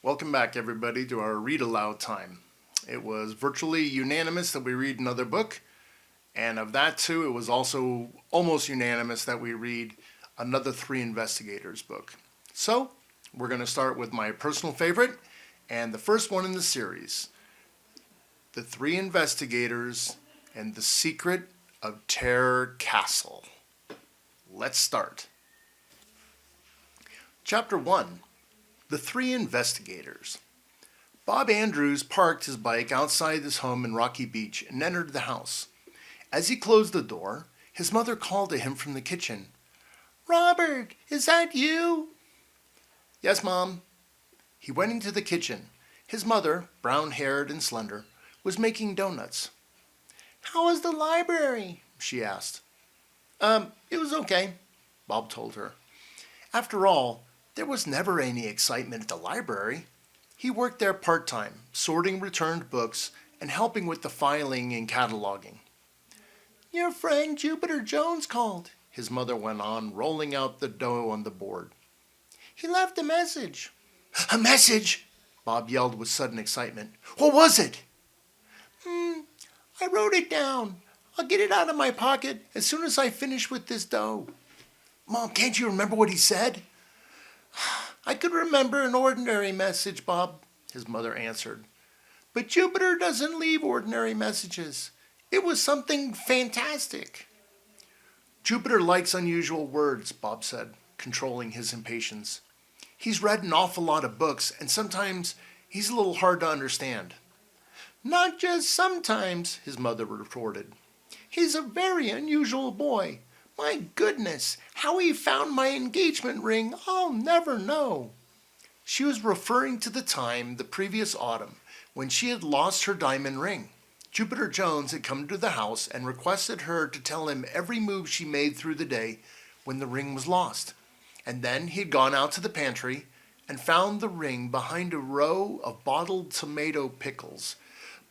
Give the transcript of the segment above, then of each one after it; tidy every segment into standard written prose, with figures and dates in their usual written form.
Welcome back, everybody, to our read aloud time. It was virtually unanimous that we read another book, and of that, too, it was also almost unanimous that we read another Three Investigators book. So, we're going to start with my personal favorite and the first one in the series, The Three Investigators and the Secret of Terror Castle. Let's start. Chapter 1, The Three Investigators. Bob Andrews parked his bike outside his home in Rocky Beach and entered the house. As he closed the door, his mother called to him from the kitchen. "Robert, is that you?" "Yes, Mom." He went into the kitchen. His mother, brown-haired and slender, was making donuts. "How was the library?" she asked. It was okay," Bob told her. After all, there was never any excitement at the library. He worked there part-time, sorting returned books and helping with the filing and cataloging. "Your friend Jupiter Jones called," his mother went on, rolling out the dough on the board. "He left a message." "A message?" Bob yelled with sudden excitement. "What was it?" "I wrote it down. I'll get it out of my pocket as soon as I finish with this dough." "Mom, can't you remember what he said?" "I could remember an ordinary message, Bob," his mother answered. "But Jupiter doesn't leave ordinary messages. It was something fantastic." "Jupiter likes unusual words," Bob said, controlling his impatience. "He's read an awful lot of books, and sometimes he's a little hard to understand." "Not just sometimes," his mother retorted. "He's a very unusual boy. My goodness, how he found my engagement ring, I'll never know." She was referring to the time the previous autumn when she had lost her diamond ring. Jupiter Jones had come to the house and requested her to tell him every move she made through the day when the ring was lost. And then he had gone out to the pantry and found the ring behind a row of bottled tomato pickles.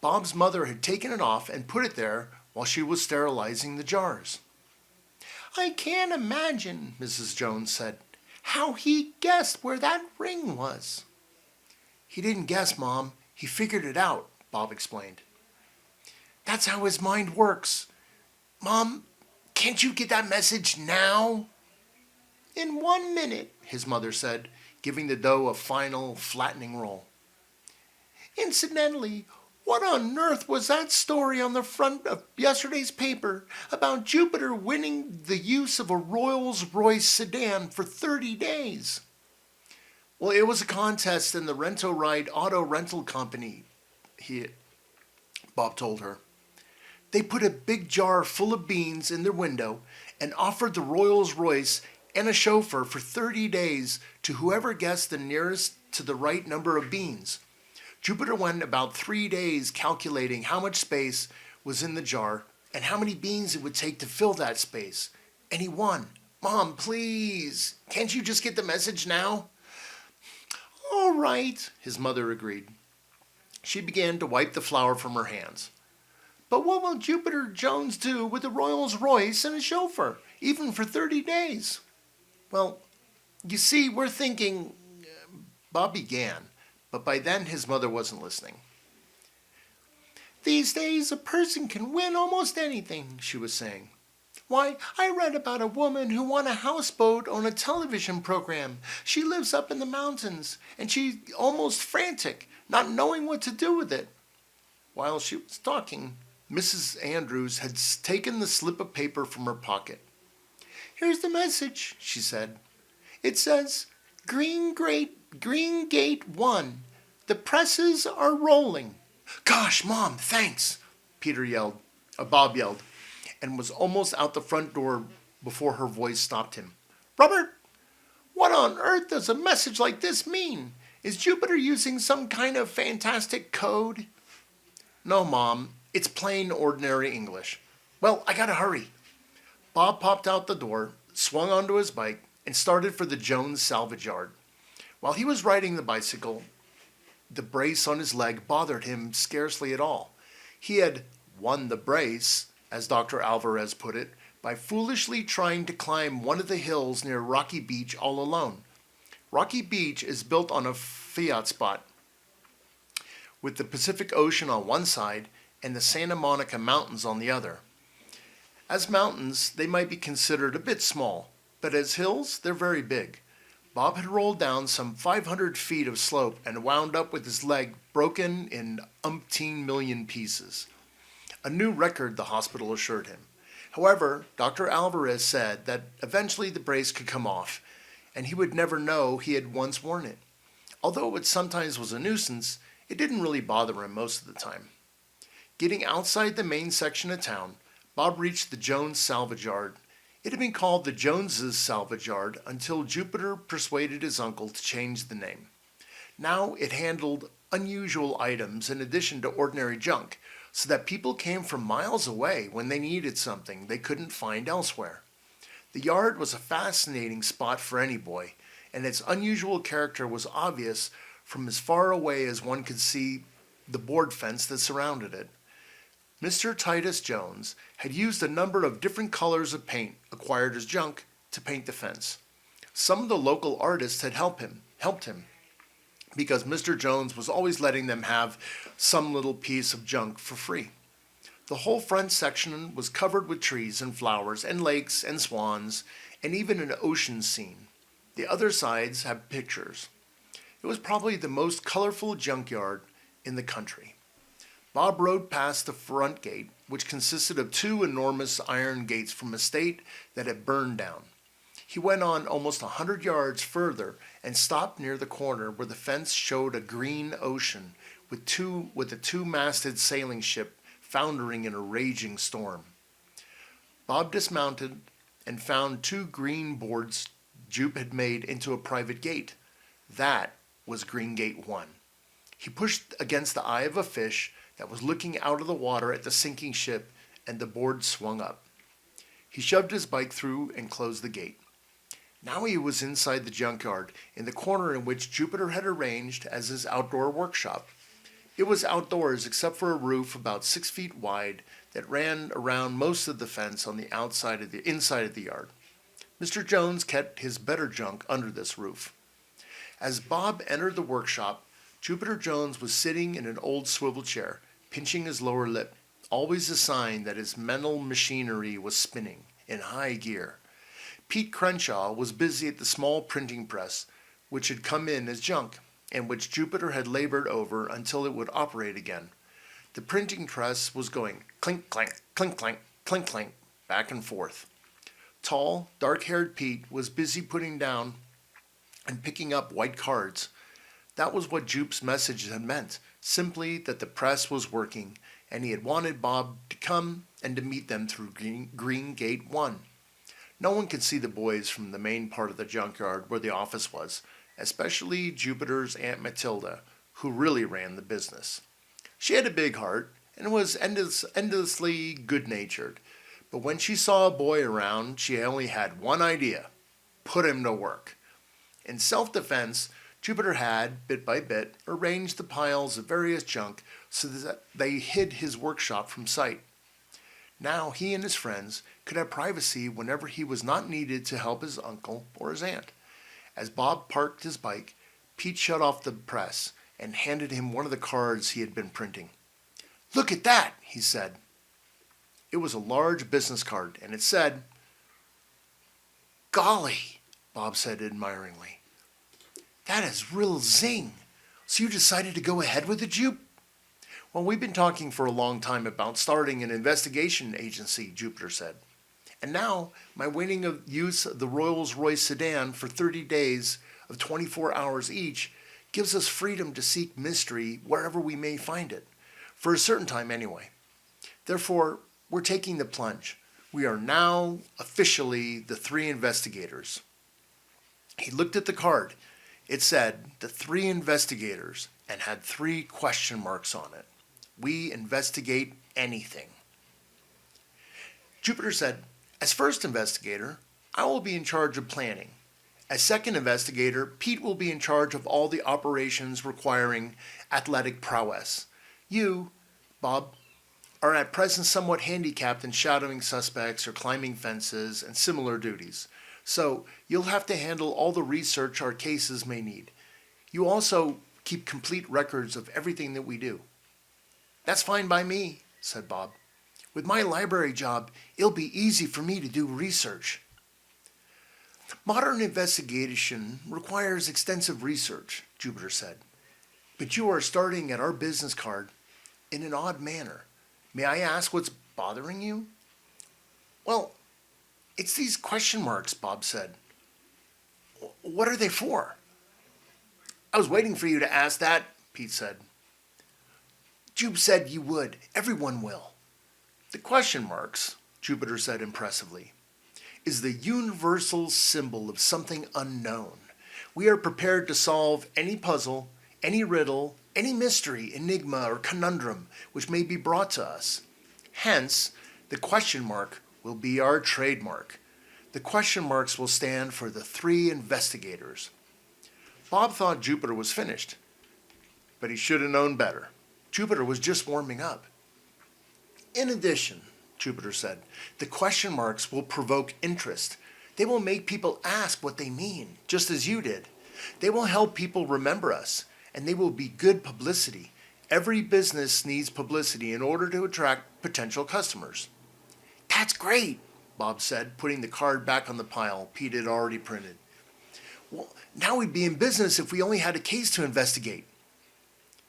Bob's mother had taken it off and put it there while she was sterilizing the jars. "I can't imagine," Mrs. Jones said, "how he guessed where that ring was." "He didn't guess, Mom. He figured it out," Bob explained. "That's how his mind works. Mom, can't you get that message now?" "In 1 minute," his mother said, giving the dough a final flattening roll. "Incidentally, what on earth was that story on the front of yesterday's paper about Jupiter winning the use of a Rolls-Royce sedan for 30 days? "Well, it was a contest in the Rent-O-Ride auto rental company," Bob told her. "They put a big jar full of beans in their window and offered the Rolls-Royce and a chauffeur for 30 days to whoever guessed the nearest to the right number of beans. Jupiter went about 3 days calculating how much space was in the jar and how many beans it would take to fill that space. And he won. Mom, please, can't you just get the message now?" "All right," his mother agreed. She began to wipe the flour from her hands. "But what will Jupiter Jones do with a Rolls-Royce and a chauffeur, even for 30 days? "Well, you see, we're thinking," Bob began, but by then his mother wasn't listening. "These days a person can win almost anything," she was saying. "Why, I read about a woman who won a houseboat on a television program. She lives up in the mountains, and she's almost frantic, not knowing what to do with it." While she was talking, Mrs. Andrews had taken the slip of paper from her pocket. "Here's the message," she said. "It says, Green Gate 1. The presses are rolling." "Gosh, Mom, thanks," Bob yelled, and was almost out the front door before her voice stopped him. "Robert, what on earth does a message like this mean? Is Jupiter using some kind of fantastic code?" "No, Mom, it's plain ordinary English." "Well, I gotta hurry." Bob popped out the door, swung onto his bike, and started for the Jones salvage yard. While he was riding the bicycle, the brace on his leg bothered him scarcely at all. He had won the brace, as Dr. Alvarez put it, by foolishly trying to climb one of the hills near Rocky Beach all alone. Rocky Beach is built on a fiat spot, with the Pacific Ocean on one side and the Santa Monica Mountains on the other. As mountains, they might be considered a bit small, but as hills, they're very big. Bob had rolled down some 500 feet of slope and wound up with his leg broken in umpteen million pieces. A new record, the hospital assured him. However, Dr. Alvarez said that eventually the brace could come off, and he would never know he had once worn it. Although it sometimes was a nuisance, it didn't really bother him most of the time. Getting outside the main section of town, Bob reached the Jones Salvage Yard. It had been called the Joneses Salvage Yard until Jupiter persuaded his uncle to change the name. Now it handled unusual items in addition to ordinary junk, so that people came from miles away when they needed something they couldn't find elsewhere. The yard was a fascinating spot for any boy, and its unusual character was obvious from as far away as one could see the board fence that surrounded it. Mr. Titus Jones had used a number of different colors of paint acquired as junk to paint the fence. Some of the local artists had helped him, because Mr. Jones was always letting them have some little piece of junk for free. The whole front section was covered with trees and flowers and lakes and swans and even an ocean scene. The other sides had pictures. It was probably the most colorful junkyard in the country. Bob rode past the front gate, which consisted of two enormous iron gates from a state that had burned down. He went on almost 100 yards further and stopped near the corner where the fence showed a green ocean with a two-masted sailing ship foundering in a raging storm. Bob dismounted and found two green boards Jupe had made into a private gate. That was Green Gate 1. He pushed against the eye of a fish that was looking out of the water at the sinking ship, and the board swung up. He shoved his bike through and closed the gate. Now he was inside the junkyard, in the corner in which Jupiter had arranged as his outdoor workshop. It was outdoors except for a roof about 6 feet wide that ran around most of the fence on the inside of the yard. Mr. Jones kept his better junk under this roof. As Bob entered the workshop, Jupiter Jones was sitting in an old swivel chair, pinching his lower lip, always a sign that his mental machinery was spinning in high gear. Pete Crenshaw was busy at the small printing press, which had come in as junk, and which Jupiter had labored over until it would operate again. The printing press was going clink, clank, clink, clank, clink, clank, back and forth. Tall, dark-haired Pete was busy putting down and picking up white cards. That was what Jupe's message had meant, simply that the press was working, and he had wanted Bob to come and to meet them through Green Gate 1. No one could see the boys from the main part of the junkyard where the office was, especially Jupiter's Aunt Matilda, who really ran the business. She had a big heart and was endlessly good-natured, but when she saw a boy around, she only had one idea: put him to work. In self-defense, Jupiter had, bit by bit, arranged the piles of various junk so that they hid his workshop from sight. Now he and his friends could have privacy whenever he was not needed to help his uncle or his aunt. As Bob parked his bike, Pete shut off the press and handed him one of the cards he had been printing. "Look at that," he said. It was a large business card, and it said, "Golly," Bob said admiringly. "That is real zing. So you decided to go ahead with it, Jupe?" "Well, we've been talking for a long time about starting an investigation agency," Jupiter said. "And now my winning of use of the Rolls-Royce sedan for 30 days of 24 hours each gives us freedom to seek mystery wherever we may find it, for a certain time anyway. Therefore, we're taking the plunge. We are now officially the three investigators." He looked at the card. It said, "The three investigators," and had 3 question marks on it. "We investigate anything." Jupiter said, "As first investigator, I will be in charge of planning. As second investigator, Pete will be in charge of all the operations requiring athletic prowess. You, Bob, are at present somewhat handicapped in shadowing suspects or climbing fences and similar duties. So you'll have to handle all the research our cases may need. You also keep complete records of everything that we do. That's fine by me, said Bob. With my library job, it'll be easy for me to do research. Modern investigation requires extensive research, Jupiter said. But you are starting at our business card in an odd manner. May I ask what's bothering you? Well, it's these question marks, Bob said. What are they for? I was waiting for you to ask that, Pete said. Jube said you would. Everyone will. The question marks, Jupiter said impressively, is the universal symbol of something unknown. We are prepared to solve any puzzle, any riddle, any mystery, enigma, or conundrum which may be brought to us. Hence, the question mark will be our trademark. The question marks will stand for the three investigators. Bob thought Jupiter was finished, but he should have known better. Jupiter was just warming up. In addition, Jupiter said, the question marks will provoke interest. They will make people ask what they mean, just as you did. They will help people remember us, and they will be good publicity. Every business needs publicity in order to attract potential customers. That's great, Bob said, putting the card back on the pile Pete had already printed. Well, now we'd be in business if we only had a case to investigate.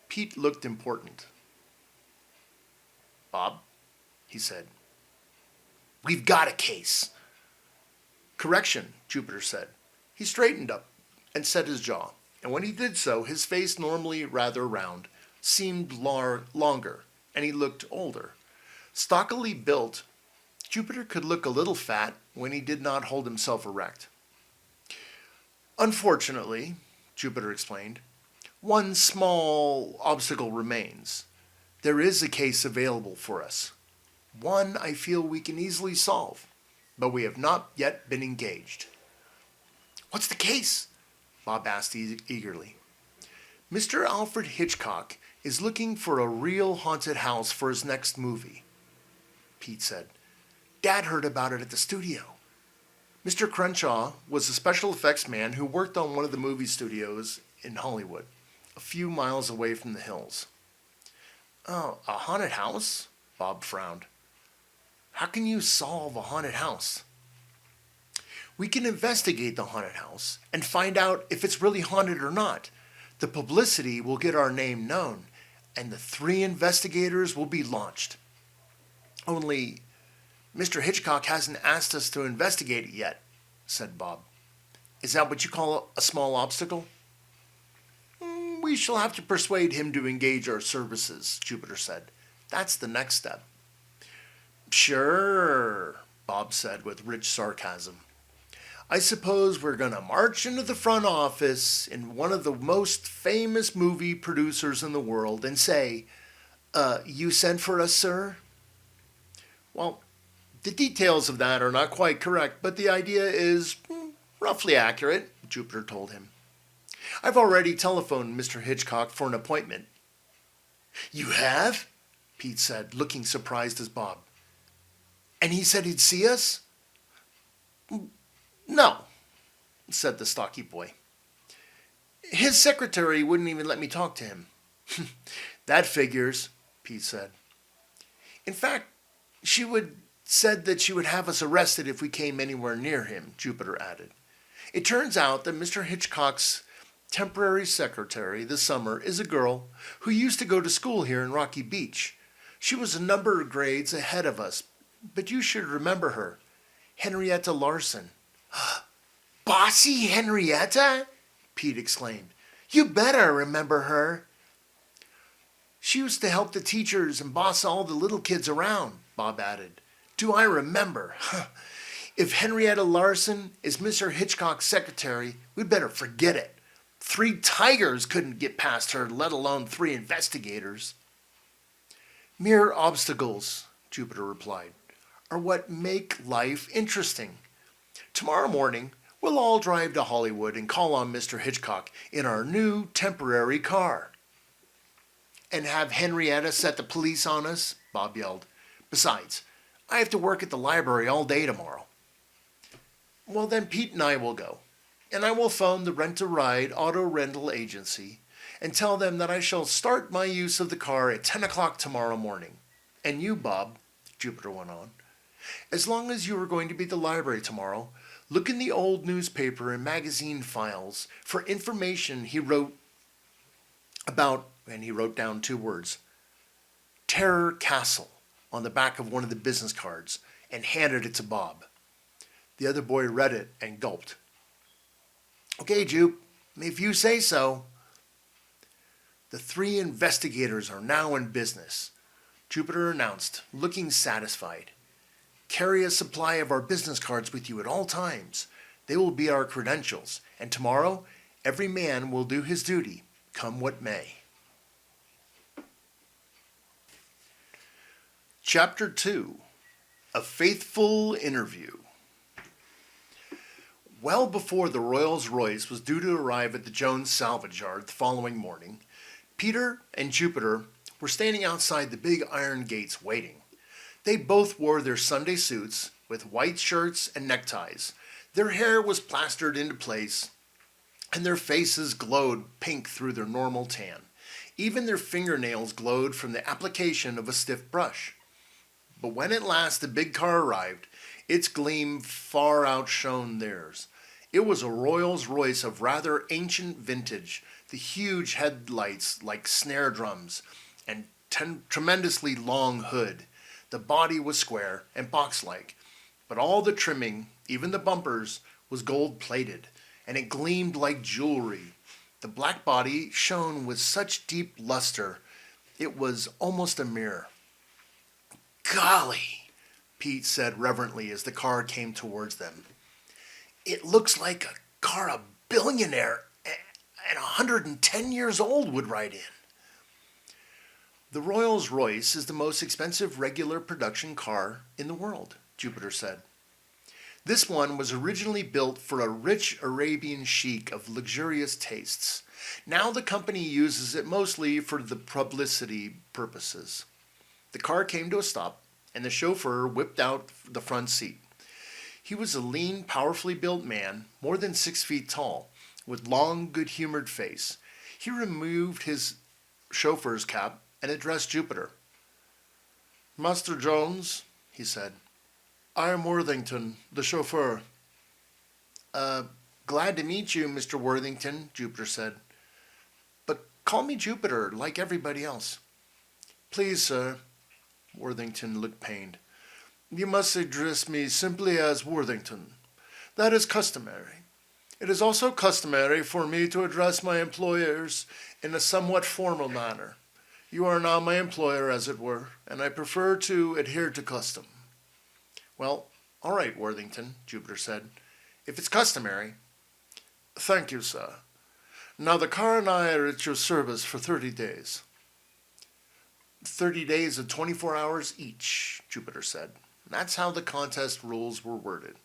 Pete looked important. Bob, he said, we've got a case. Correction, Jupiter said. He straightened up and set his jaw, and when he did so, his face, normally rather round, seemed longer, and he looked older. Stockily built, Jupiter could look a little fat when he did not hold himself erect. Unfortunately, Jupiter explained, one small obstacle remains. There is a case available for us. One I feel we can easily solve, but we have not yet been engaged. What's the case? Bob asked eagerly. Mr. Alfred Hitchcock is looking for a real haunted house for his next movie, Pete said. Dad heard about it at the studio. Mr. Crenshaw was a special effects man who worked on one of the movie studios in Hollywood, a few miles away from the hills. Oh, a haunted house? Bob frowned. How can you solve a haunted house? We can investigate the haunted house and find out if it's really haunted or not. The publicity will get our name known, and the three investigators will be launched. Only, Mr. Hitchcock hasn't asked us to investigate it yet, said Bob. Is that what you call a small obstacle? We shall have to persuade him to engage our services, Jupiter said. That's the next step. Sure, Bob said with rich sarcasm. I suppose we're going to march into the front office in one of the most famous movie producers in the world and say, you sent for us, sir? Well, the details of that are not quite correct, but the idea is roughly accurate, Jupiter told him. I've already telephoned Mr. Hitchcock for an appointment. You have? Pete said, looking surprised as Bob. And he said he'd see us? No, said the stocky boy. His secretary wouldn't even let me talk to him. That figures, Pete said. In fact, she said that she would have us arrested if we came anywhere near him, Jupiter added. It turns out that Mr. Hitchcock's temporary secretary this summer is a girl who used to go to school here in Rocky Beach. She was a number of grades ahead of us, but you should remember her. Henrietta Larson. Bossy Henrietta? Pete exclaimed. You better remember her. She used to help the teachers and boss all the little kids around, Bob added. Do I remember? If Henrietta Larson is Mr. Hitchcock's secretary, we'd better forget it. 3 tigers couldn't get past her, let alone 3 investigators. Mere obstacles, Jupiter replied, are what make life interesting. Tomorrow morning, we'll all drive to Hollywood and call on Mr. Hitchcock in our new temporary car. And have Henrietta set the police on us? Bob yelled. Besides, I have to work at the library all day tomorrow. Well, then Pete and I will go, and I will phone the rent-a-ride auto rental agency and tell them that I shall start my use of the car at 10 o'clock tomorrow morning. And you, Bob, Jupiter went on, as long as you are going to be at the library tomorrow, look in the old newspaper and magazine files for information he wrote about, and he wrote down 2 words, Terror Castle, on the back of one of the business cards, and handed it to Bob. The other boy read it and gulped. Okay, Jupe, if you say so. The 3 investigators are now in business, Jupiter announced, looking satisfied. Carry a supply of our business cards with you at all times. They will be our credentials, and tomorrow every man will do his duty, come what may. Chapter 2, A Faithful Interview. Well before the Rolls-Royce was due to arrive at the Jones salvage yard the following morning, Peter and Jupiter were standing outside the big iron gates waiting. They both wore their Sunday suits with white shirts and neckties. Their hair was plastered into place, and their faces glowed pink through their normal tan. Even their fingernails glowed from the application of a stiff brush. But when at last the big car arrived, its gleam far outshone theirs. It was a Rolls-Royce of rather ancient vintage, the huge headlights like snare drums, and tremendously long hood. The body was square and box-like, but all the trimming, even the bumpers, was gold-plated, and it gleamed like jewelry. The black body shone with such deep luster, it was almost a mirror. Golly, Pete said reverently as the car came towards them. It looks like a car a billionaire and 110 years old would ride in. The Rolls-Royce is the most expensive regular production car in the world, Jupiter said. This one was originally built for a rich Arabian sheik of luxurious tastes. Now the company uses it mostly for the publicity purposes. The car came to a stop, and the chauffeur whipped out the front seat. He was a lean, powerfully built man, more than 6 feet tall, with long, good-humored face. He removed his chauffeur's cap and addressed Jupiter. Master Jones, he said, I am Worthington, the chauffeur. Glad to meet you, Mr. Worthington, Jupiter said. But call me Jupiter, like everybody else. Please, sir. Worthington looked pained. You must address me simply as Worthington. That is customary. It is also customary for me to address my employers in a somewhat formal manner. You are now my employer, as it were, and I prefer to adhere to custom. Well, all right, Worthington, Jupiter said, if it's customary. Thank you, sir. Now the car and I are at your service for 30 days. 30 days of 24 hours each, Jupiter said. That's how the contest rules were worded.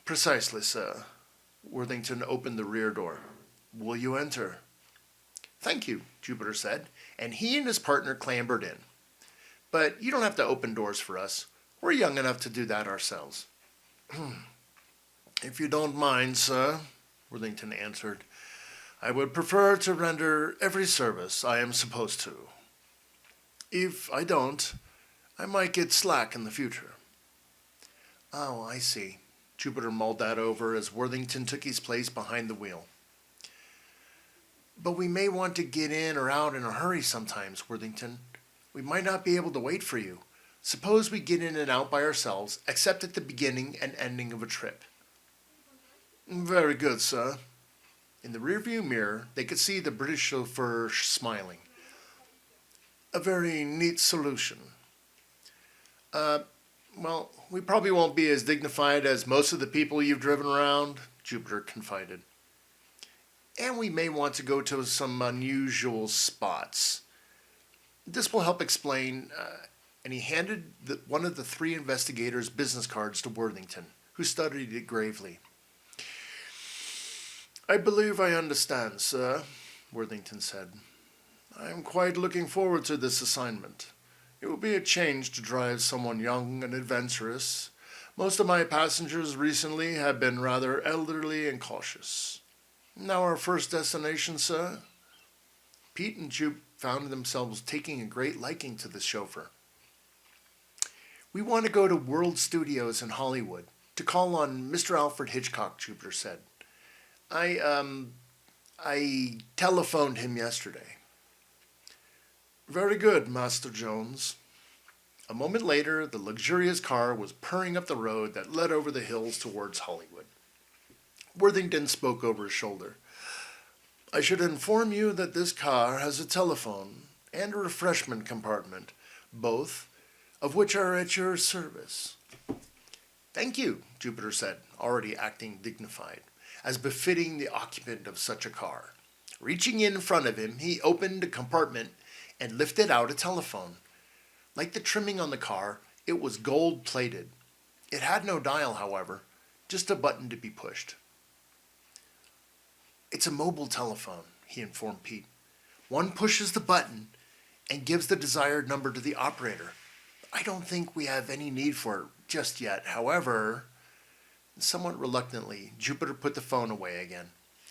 Precisely, sir. Worthington opened the rear door. Will you enter? Thank you, Jupiter said, and he and his partner clambered in. But you don't have to open doors for us. We're young enough to do that ourselves. If you don't mind, sir, Worthington answered, I would prefer to render every service I am supposed to. If I don't, I might get slack in the future. Oh, I see. Jupiter mulled that over as Worthington took his place behind the wheel. But we may want to get in or out in a hurry sometimes, Worthington. We might not be able to wait for you. Suppose we get in and out by ourselves, except at the beginning and ending of a trip. Very good, sir. In the rearview mirror, they could see the British chauffeur smiling. A very neat solution. Well, we probably won't be as dignified as most of the people you've driven around, Jupiter confided. And we may want to go to some unusual spots. This will help explain, and he handed one of the 3 investigators' business cards to Worthington, who studied it gravely. I believe I understand, sir, Worthington said. I am quite looking forward to this assignment. It will be a change to drive someone young and adventurous, Most of my passengers recently have been rather elderly and cautious. Now our first destination, sir? Pete and Jupe found themselves taking a great liking to the chauffeur. We want to go to World Studios in Hollywood to call on Mr. Alfred Hitchcock, Jupiter said. I telephoned him yesterday. Very good, Master Jones. A moment later, the luxurious car was purring up the road that led over the hills towards Hollywood. Worthington spoke over his shoulder. I should inform you that this car has a telephone and a refreshment compartment, both of which are at your service. Thank you, Jupiter said, already acting dignified, as befitting the occupant of such a car. Reaching in front of him, he opened a compartment and lifted out a telephone. Like the trimming on the car, it was gold-plated. It had no dial, however, just a button to be pushed. It's a mobile telephone, he informed Pete. One pushes the button and gives the desired number to the operator. I don't think we have any need for it just yet. However, somewhat reluctantly, Jupiter put the phone away again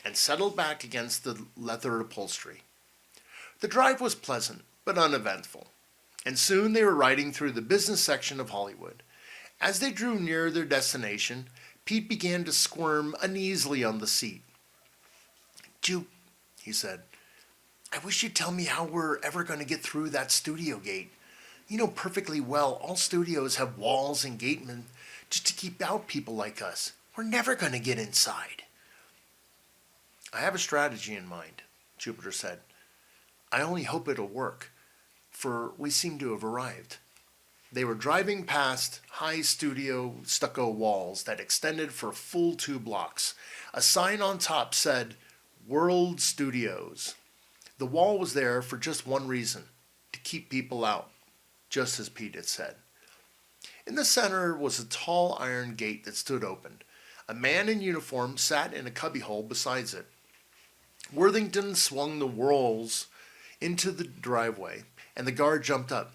and settled back against the leather upholstery. The drive was pleasant, but uneventful, and soon they were riding through the business section of Hollywood. As they drew near their destination, Pete began to squirm uneasily on the seat. Jupe, he said, I wish you'd tell me how we're ever going to get through that studio gate. You know perfectly well all studios have walls and gatemen just to keep out people like us. We're never going to get inside. I have a strategy in mind, Jupiter said. I only hope it'll work, for we seem to have arrived. They were driving past high studio stucco walls that extended for a full 2 blocks. A sign on top said, World Studios. The wall was there for just one reason, to keep people out, just as Pete had said. In the center was a tall iron gate that stood open. A man in uniform sat in a cubbyhole beside it. Worthington swung the wheels into the driveway, and the guard jumped up.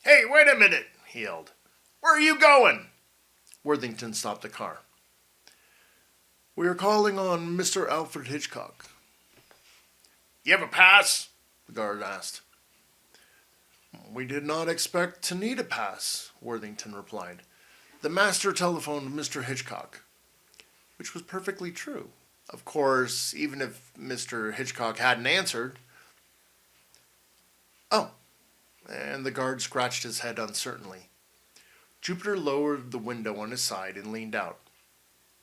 Hey, wait a minute, he yelled. Where are you going? Worthington stopped the car. We are calling on Mr. Alfred Hitchcock. You have a pass? The guard asked. We did not expect to need a pass, Worthington replied. The master telephoned Mr. Hitchcock, which was perfectly true. Of course, even if Mr. Hitchcock hadn't answered. Oh, and the guard scratched his head uncertainly. Jupiter lowered the window on his side and leaned out.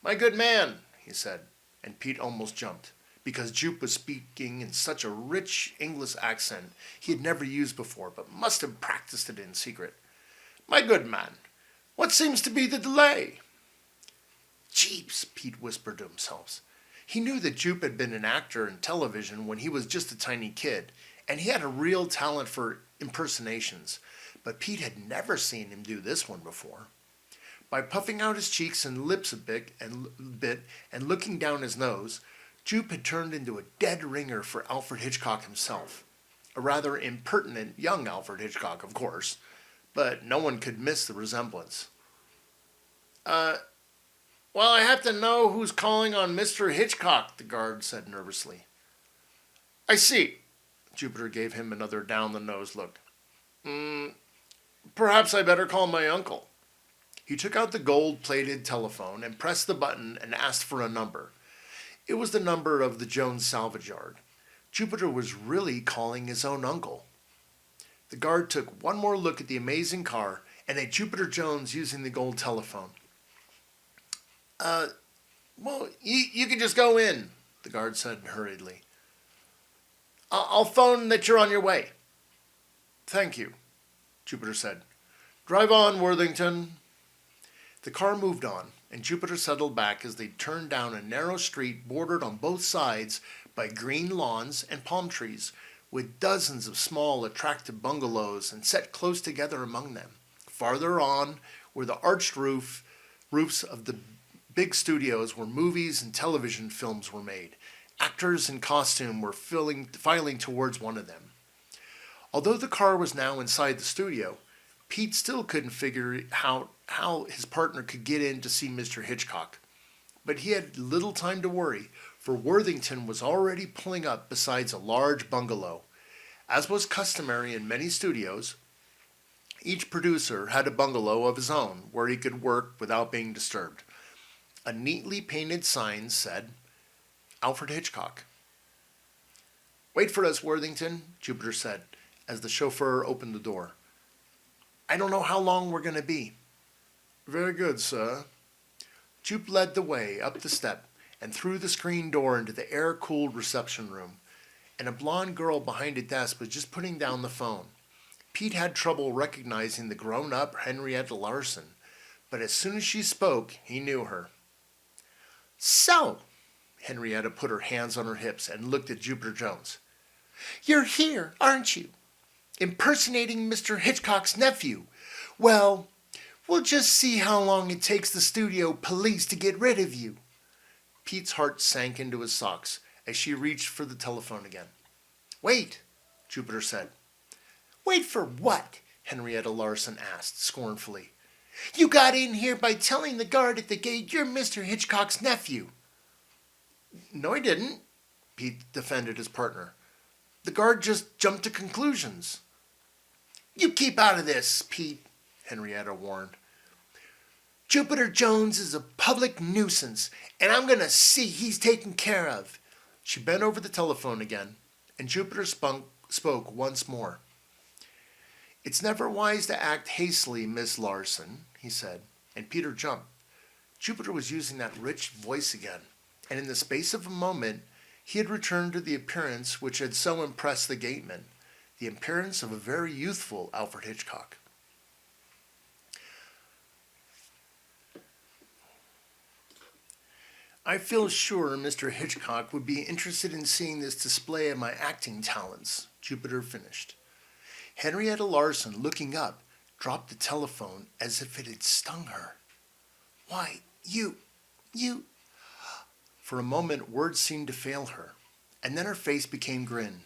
My good man, he said, and Pete almost jumped, because Jupe was speaking in such a rich English accent he had never used before, but must have practiced it in secret. My good man, what seems to be the delay? Jeeps, Pete whispered to himself. He knew that Jupe had been an actor in television when he was just a tiny kid, and he had a real talent for impersonations, but Pete had never seen him do this one before. By puffing out his cheeks and lips a bit and looking down his nose, Jupe had turned into a dead ringer for Alfred Hitchcock himself. A rather impertinent young Alfred Hitchcock, of course, but no one could miss the resemblance. Well, I have to know who's calling on Mr. Hitchcock, the guard said nervously. I see. Jupiter gave him another down-the-nose look. Perhaps I better call my uncle. He took out the gold-plated telephone and pressed the button and asked for a number. It was the number of the Jones Salvage Yard. Jupiter was really calling his own uncle. The guard took one more look at the amazing car and at Jupiter Jones using the gold telephone. Well, you can just go in, the guard said hurriedly. I'll phone that you're on your way. Thank you, Jupiter said. Drive on, Worthington. The car moved on, and Jupiter settled back as they turned down a narrow street bordered on both sides by green lawns and palm trees, with dozens of small, attractive bungalows and set close together among them. Farther on were the arched roofs of the big studios where movies and television films were made. Actors in costume were filing towards one of them. Although the car was now inside the studio, Pete still couldn't figure out how his partner could get in to see Mr. Hitchcock. But he had little time to worry, for Worthington was already pulling up beside a large bungalow. As was customary in many studios, each producer had a bungalow of his own where he could work without being disturbed. A neatly painted sign said, Alfred Hitchcock. Wait for us, Worthington, Jupiter said, as the chauffeur opened the door. I don't know how long we're going to be. Very good, sir. Jupe led the way up the step and through the screen door into the air-cooled reception room, and a blonde girl behind a desk was just putting down the phone. Pete had trouble recognizing the grown-up Henrietta Larson, but as soon as she spoke, he knew her. So, Henrietta put her hands on her hips and looked at Jupiter Jones. You're here, aren't you? Impersonating Mr. Hitchcock's nephew. Well, we'll just see how long it takes the studio police to get rid of you. Pete's heart sank into his socks as she reached for the telephone again. Wait, Jupiter said. Wait for what? Henrietta Larson asked scornfully. You got in here by telling the guard at the gate you're Mr. Hitchcock's nephew. No, I didn't, Pete defended his partner. The guard just jumped to conclusions. You keep out of this, Pete, Henrietta warned. Jupiter Jones is a public nuisance, and I'm going to see he's taken care of. She bent over the telephone again, and Jupiter spoke once more. It's never wise to act hastily, Miss Larson, he said, and Peter jumped. Jupiter was using that rich voice again, and in the space of a moment, he had returned to the appearance which had so impressed the gateman, the appearance of a very youthful Alfred Hitchcock. I feel sure Mr. Hitchcock would be interested in seeing this display of my acting talents, Jupiter finished. Henrietta Larson, looking up, dropped the telephone as if it had stung her. Why, you... For a moment, words seemed to fail her, and then her face became grim.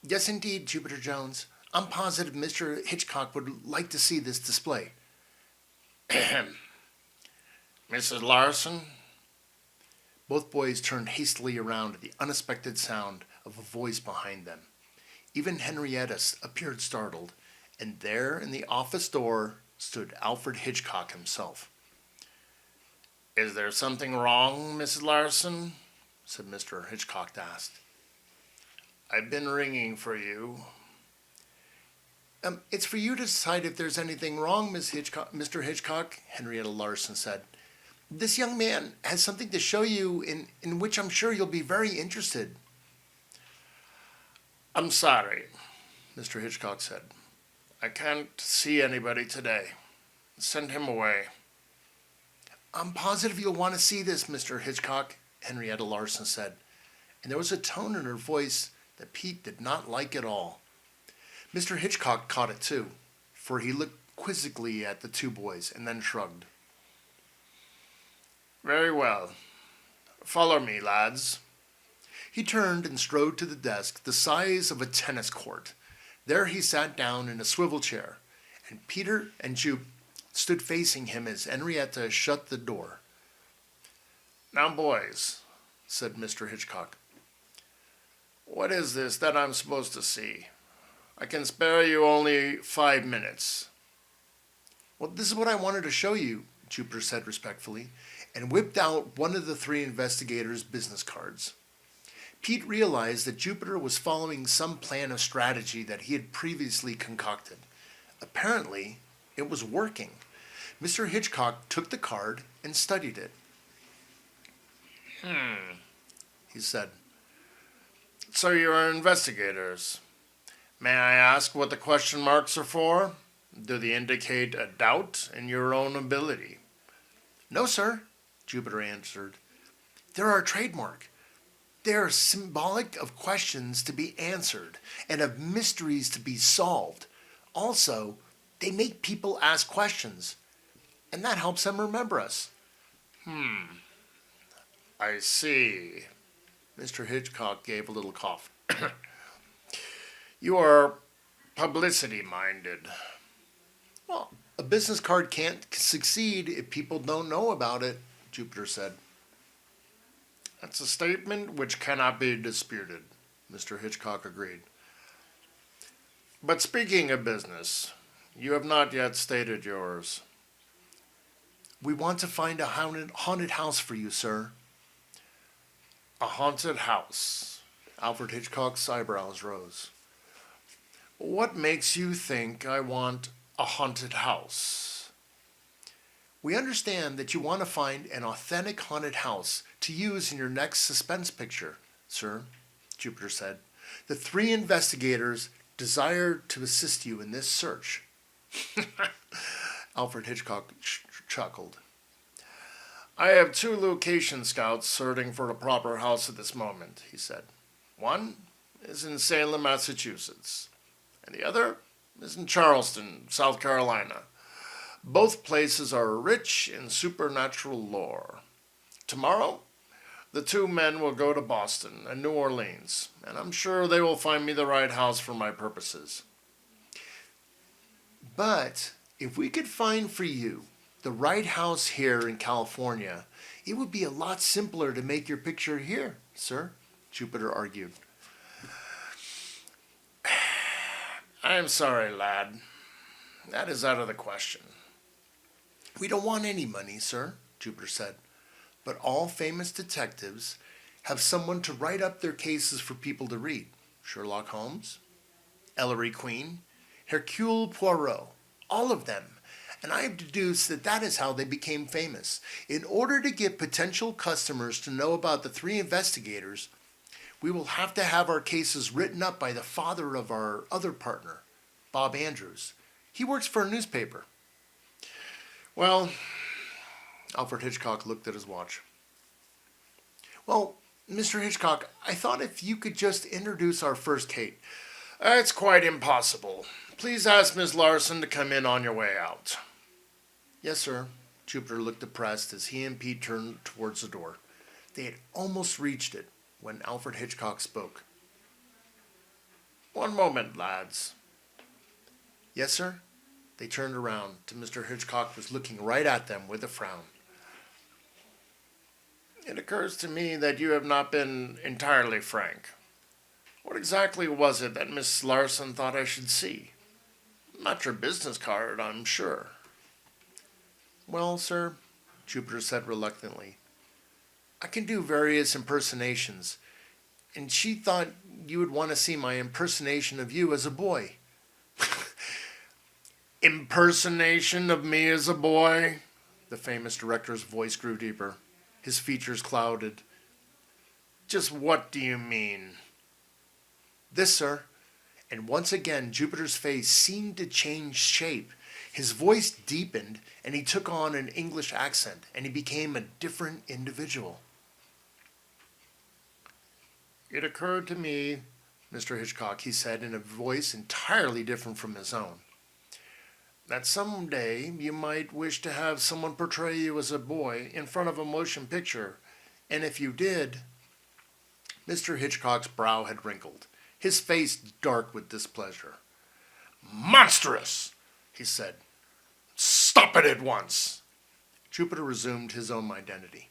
Yes, indeed, Jupiter Jones. I'm positive Mr. Hitchcock would like to see this display. Mrs. Larson? Both boys turned hastily around at the unexpected sound of a voice behind them. Even Henrietta appeared startled, and there in the office door stood Alfred Hitchcock himself. Is there something wrong, Mrs. Larson? Said Mr. Hitchcock asked. I've been ringing for you. It's for you to decide if there's anything wrong, Mr. Hitchcock, Henrietta Larson said. This young man has something to show you in which I'm sure you'll be very interested. I'm sorry, Mr. Hitchcock said. I can't see anybody today. Send him away. I'm positive you'll want to see this, Mr. Hitchcock, Henrietta Larson said, and there was a tone in her voice that Pete did not like at all. Mr. Hitchcock caught it too, for he looked quizzically at the two boys and then shrugged. Very well. Follow me, lads. He turned and strode to the desk the size of a tennis court. There he sat down in a swivel chair, and Peter and Jupe stood facing him as Henrietta shut the door. Now, boys, said Mr. Hitchcock, what is this that I'm supposed to see? I can spare you only 5 minutes. Well, this is what I wanted to show you, Jupiter said respectfully, and whipped out one of the three investigators' business cards. Pete realized that Jupiter was following some plan of strategy that he had previously concocted. Apparently, it was working. Mr. Hitchcock took the card and studied it. He said. So you are investigators. May I ask what the question marks are for? Do they indicate a doubt in your own ability? No, sir, Jupiter answered. They're our trademark. They are symbolic of questions to be answered and of mysteries to be solved. Also, they make people ask questions, and that helps them remember us. I see. Mr. Hitchcock gave a little cough. You are publicity-minded. Well, a business card can't succeed if people don't know about it, Jupiter said. That's a statement which cannot be disputed, Mr. Hitchcock agreed. But speaking of business, you have not yet stated yours. We want to find a haunted house for you, sir. A haunted house. Alfred Hitchcock's eyebrows rose. What makes you think I want a haunted house? We understand that you want to find an authentic haunted house to use in your next suspense picture, sir, Jupiter said. The 3 investigators desire to assist you in this search. Alfred Hitchcock chuckled. I have 2 location scouts searching for the proper house at this moment, he said. One is in Salem, Massachusetts, and the other is in Charleston, South Carolina. Both places are rich in supernatural lore. Tomorrow, the 2 men will go to Boston and New Orleans, and I'm sure they will find me the right house for my purposes. But if we could find for you the right house here in California, it would be a lot simpler to make your picture here, sir, Jupiter argued. I'm sorry, lad. That is out of the question. We don't want any money, sir, Jupiter said. But all famous detectives have someone to write up their cases for people to read. Sherlock Holmes, Ellery Queen, Hercule Poirot, all of them. And I have deduced that that is how they became famous. In order to get potential customers to know about the 3 investigators, we will have to have our cases written up by the father of our other partner, Bob Andrews. He works for a newspaper. Well, Alfred Hitchcock looked at his watch. Well, Mr. Hitchcock, I thought if you could just introduce our first case. It's quite impossible. Please ask Miss Larson to come in on your way out. Yes, sir. Jupiter looked depressed as he and Pete turned towards the door. They had almost reached it when Alfred Hitchcock spoke. One moment, lads. Yes, sir. They turned around to Mr. Hitchcock was looking right at them with a frown. It occurs to me that you have not been entirely frank. What exactly was it that Miss Larson thought I should see? Not your business card, I'm sure. Well, sir, Jupiter said reluctantly, I can do various impersonations, and she thought you would want to see my impersonation of you as a boy. Impersonation of me as a boy? The famous director's voice grew deeper. His features clouded. Just what do you mean? This, sir. And once again, Jupiter's face seemed to change shape. His voice deepened, and he took on an English accent, and he became a different individual. It occurred to me, Mr. Hitchcock, he said in a voice entirely different from his own, that someday you might wish to have someone portray you as a boy in front of a motion picture, and if you did... Mr. Hitchcock's brow had wrinkled, his face dark with displeasure. Monstrous, he said. Stop it at once. Jupiter resumed his own identity.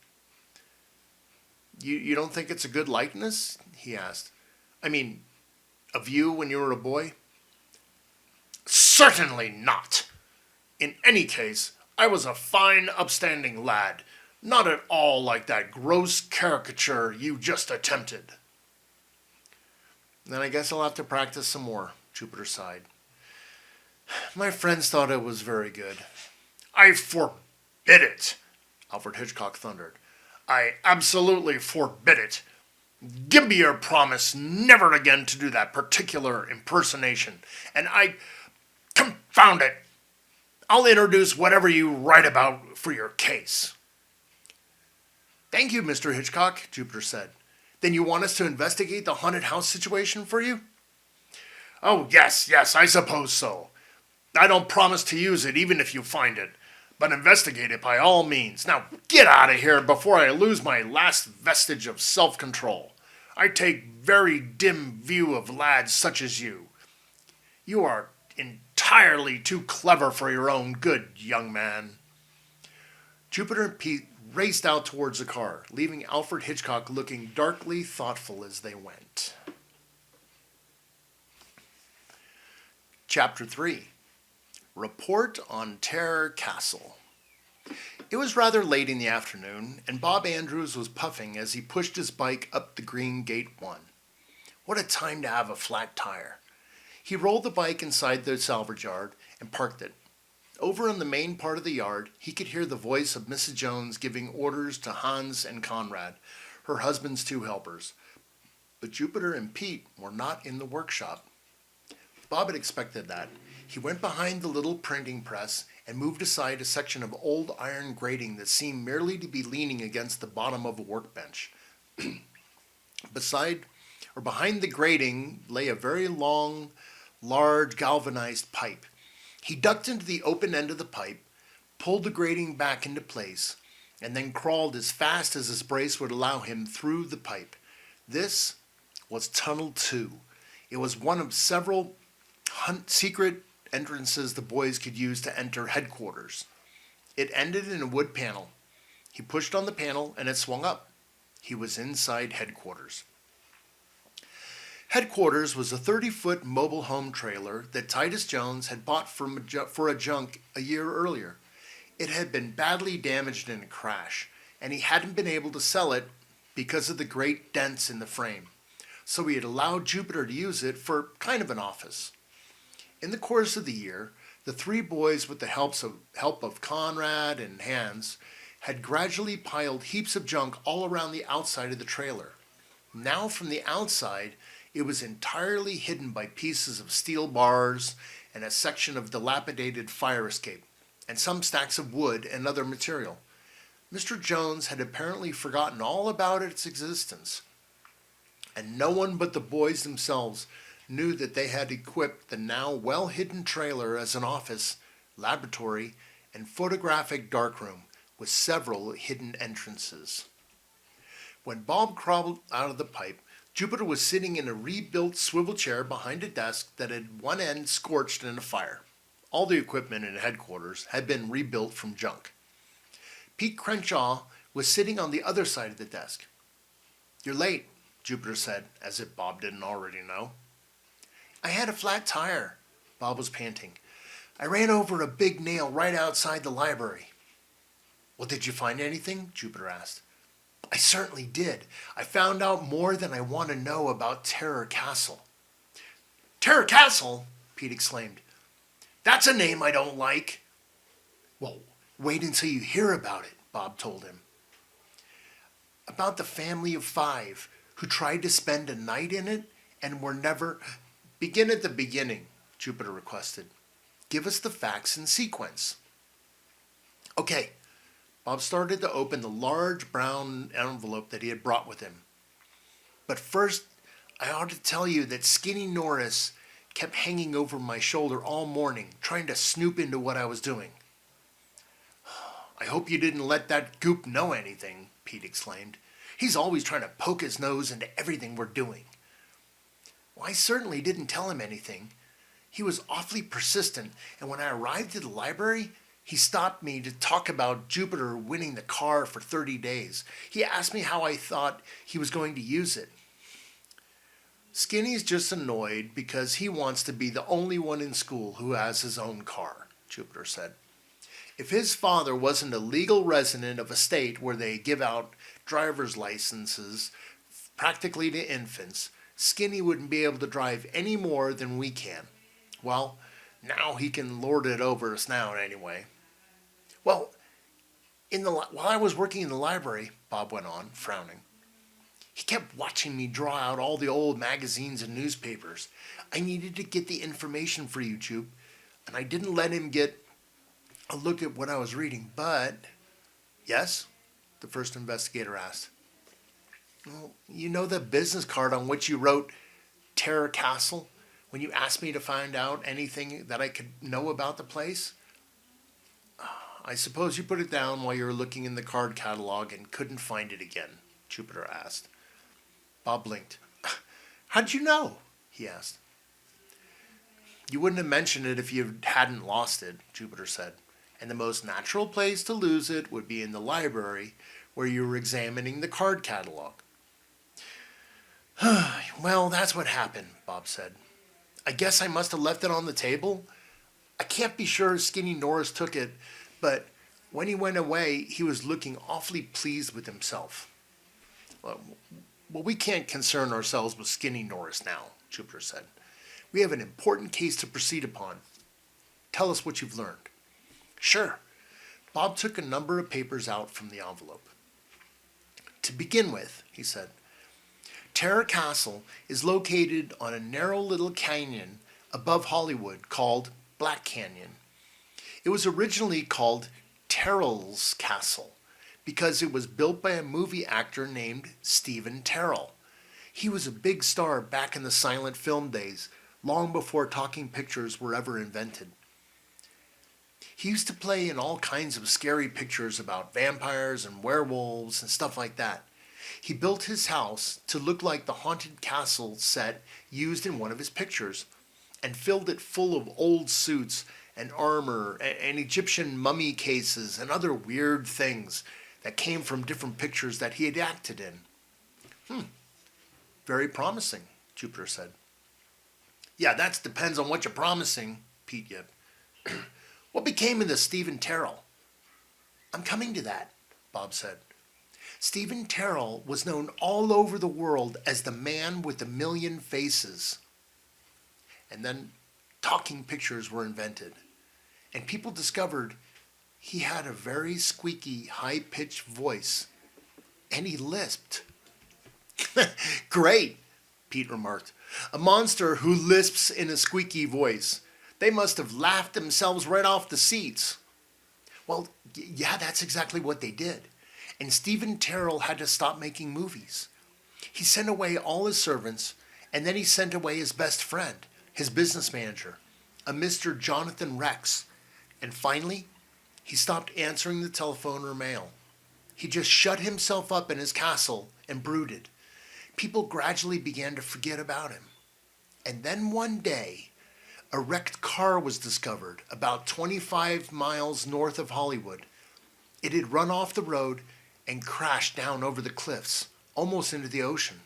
You don't think it's a good likeness? He asked. I mean, of you when you were a boy? Certainly not. In any case, I was a fine, upstanding lad, not at all like that gross caricature you just attempted. Then I guess I'll have to practice some more, Jupiter sighed. My friends thought it was very good. I forbid it, Alfred Hitchcock thundered. I absolutely forbid it. Give me your promise never again to do that particular impersonation, and confound it, I'll introduce whatever you write about for your case. Thank you, Mr. Hitchcock, Jupiter said. Then you want us to investigate the haunted house situation for you? Oh, yes, I suppose so. I don't promise to use it even if you find it, but investigate it by all means. Now get out of here before I lose my last vestige of self-control. I take very dim view of lads such as you. You are entirely too clever for your own good, young man. Jupiter and Pete raced out towards the car, leaving Alfred Hitchcock looking darkly thoughtful as they went. Chapter 3. Report on Terror Castle. It was rather late in the afternoon, and Bob Andrews was puffing as he pushed his bike up the Green Gate 1. What a time to have a flat tire. He rolled the bike inside the salvage yard and parked it. Over in the main part of the yard, he could hear the voice of Mrs. Jones giving orders to Hans and Conrad, her husband's two helpers. But Jupiter and Pete were not in the workshop. Bob had expected that. He went behind the little printing press and moved aside a section of old iron grating that seemed merely to be leaning against the bottom of a workbench. Behind the grating lay a very long, large galvanized pipe. He ducked into the open end of the pipe, pulled the grating back into place, and then crawled as fast as his brace would allow him through the pipe. This was Tunnel 2. It was one of several secret entrances the boys could use to enter headquarters. It ended in a wood panel. He pushed on the panel and it swung up. He was inside headquarters. Headquarters was a 30-foot mobile home trailer that Titus Jones had bought for a junk a year earlier. It had been badly damaged in a crash, and he hadn't been able to sell it because of the great dents in the frame. So he had allowed Jupiter to use it for kind of an office. In the course of the year, the three boys, with the help of Conrad and Hans, had gradually piled heaps of junk all around the outside of the trailer. Now from the outside, it was entirely hidden by pieces of steel bars and a section of dilapidated fire escape, and some stacks of wood and other material. Mr. Jones had apparently forgotten all about its existence, and no one but the boys themselves knew that they had equipped the now well-hidden trailer as an office, laboratory, and photographic darkroom with several hidden entrances. When Bob crawled out of the pipe, Jupiter was sitting in a rebuilt swivel chair behind a desk that had one end scorched in a fire. All the equipment in headquarters had been rebuilt from junk. Pete Crenshaw was sitting on the other side of the desk. "You're late," Jupiter said, as if Bob didn't already know. "I had a flat tire," Bob was panting. "I ran over a big nail right outside the library." "Well, did you find anything?" Jupiter asked. "I certainly did. I found out more than I want to know about Terror Castle." "Terror Castle?" Pete exclaimed. "That's a name I don't like." "Well, wait until you hear about it," Bob told him. "About the family of 5 who tried to spend a night in it and were never—" "Begin at the beginning," Jupiter requested. "Give us the facts in sequence." "Okay." Bob started to open the large brown envelope that he had brought with him. "But first, I ought to tell you that Skinny Norris kept hanging over my shoulder all morning, trying to snoop into what I was doing." "I hope you didn't let that goop know anything," Pete exclaimed. "He's always trying to poke his nose into everything we're doing." "Well, I certainly didn't tell him anything. He was awfully persistent, and when I arrived at the library, he stopped me to talk about Jupiter winning the car for 30 days. He asked me how I thought he was going to use it." "Skinny's just annoyed because he wants to be the only one in school who has his own car," Jupiter said. "If his father wasn't a legal resident of a state where they give out driver's licenses practically to infants, Skinny wouldn't be able to drive any more than we can. Well, now he can lord it over us now anyway." "Well, while I was working in the library," Bob went on, frowning, "he kept watching me draw out all the old magazines and newspapers. I needed to get the information for you, Jupe, and I didn't let him get a look at what I was reading, but—" "Yes?" the first investigator asked. "Well, you know the business card on which you wrote Terror Castle when you asked me to find out anything that I could know about the place?" "I suppose you put it down while you were looking in the card catalog and couldn't find it again," Jupiter asked. Bob blinked. "How did you know?" he asked. You wouldn't have mentioned it if you hadn't lost it, Jupiter said. And the most natural place to lose it would be in the library where you were examining the card catalog. Well, that's what happened, Bob said. I guess I must have left it on the table. I can't be sure Skinny Norris took it, but when he went away, he was looking awfully pleased with himself. Well, we can't concern ourselves with Skinny Norris now, Jupiter said. We have an important case to proceed upon. Tell us what you've learned. Sure. Bob took a number of papers out from the envelope. To begin with, he said, Terror Castle is located on a narrow little canyon above Hollywood called Black Canyon. It was originally called Terrell's Castle because it was built by a movie actor named Stephen Terrell. He was a big star back in the silent film days, long before talking pictures were ever invented. He used to play in all kinds of scary pictures about vampires and werewolves and stuff like that. He built his house to look like the haunted castle set used in one of his pictures and filled it full of old suits and armor and Egyptian mummy cases and other weird things that came from different pictures that he had acted in. Very promising, Jupiter said. Yeah, that depends on what you're promising, Pete yipped. What became of the Stephen Terrell? I'm coming to that, Bob said. Stephen Terrell was known all over the world as the man with a million faces. And then talking pictures were invented. And people discovered he had a very squeaky, high-pitched voice. And he lisped. Great, Pete remarked. A monster who lisps in a squeaky voice. They must have laughed themselves right off the seats. Well, yeah, that's exactly what they did. And Stephen Terrell had to stop making movies. He sent away all his servants, and then he sent away his best friend, his business manager, a Mr. Jonathan Rex. And finally, he stopped answering the telephone or mail. He just shut himself up in his castle and brooded. People gradually began to forget about him. And then one day, a wrecked car was discovered about 25 miles north of Hollywood. It had run off the road and crashed down over the cliffs, almost into the ocean.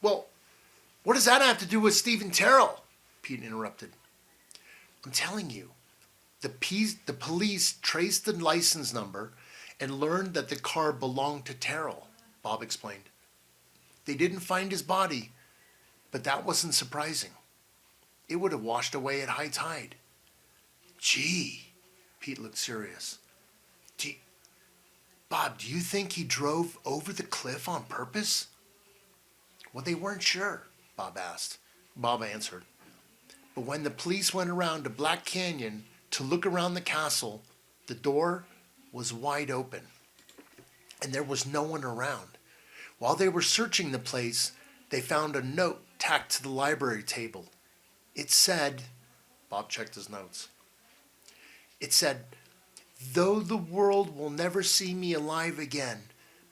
Well, what does that have to do with Stephen Terrell? Pete interrupted. I'm telling you, the police traced the license number and learned that the car belonged to Terrell, Bob explained. They didn't find his body, but that wasn't surprising. It would have washed away at high tide. Gee, Pete looked serious. Bob, do you think he drove over the cliff on purpose? Well, they weren't sure, Bob answered. But when the police went around to Black Canyon to look around the castle, the door was wide open, and there was no one around. While they were searching the place, they found a note tacked to the library table. It said, Bob checked his notes. It said, though the world will never see me alive again,